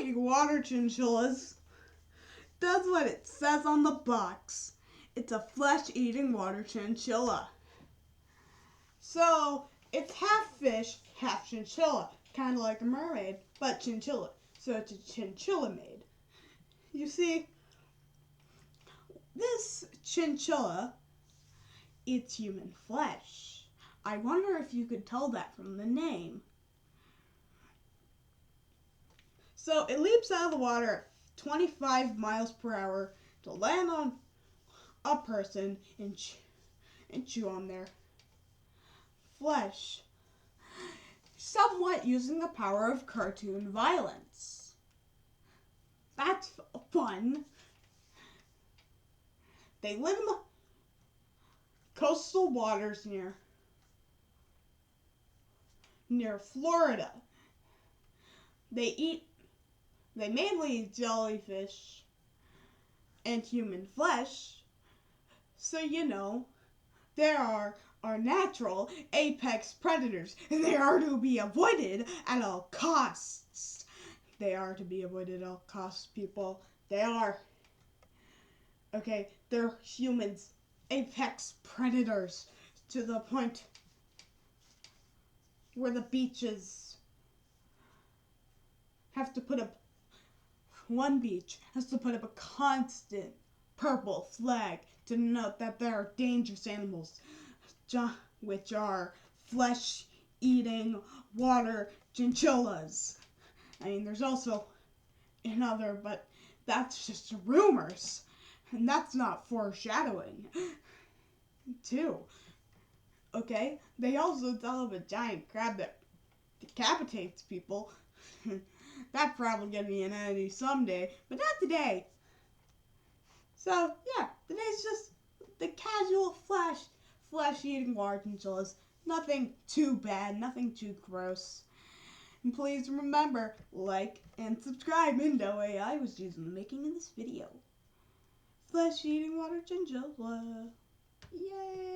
flesh-eating water chinchillas does what it says on the box. It's a flesh-eating water chinchilla. So it's half fish, half chinchilla, kind of like a mermaid, but chinchilla. So it's a chinchilla maid. You see, this chinchilla eats human flesh. I wonder if you could tell that from the name. So it leaps out of the water at 25 miles per hour to land on a person and chew on their flesh, somewhat using the power of cartoon violence. That's fun. They live in the coastal waters near Florida. They mainly eat jellyfish and human flesh. So they are our natural apex predators, and they are to be avoided at all costs. They are to be avoided at all costs, people. They are. Okay, they're humans, apex predators, to the point where the beaches have to put up, one beach has to put up a constant purple flag to note that there are dangerous animals, which are flesh-eating water chinchillas. I mean, there's also another, but that's just rumors. And that's not foreshadowing, too. Okay? They also tell of a giant crab that decapitates people. That's probably gonna be an entity someday, but not today. So, yeah, today's just the casual flesh-eating water chinchillas. Nothing too bad, nothing too gross. And please remember, like and subscribe. And no AI was used in the making of this video. Flesh-eating water chinchilla. Yay!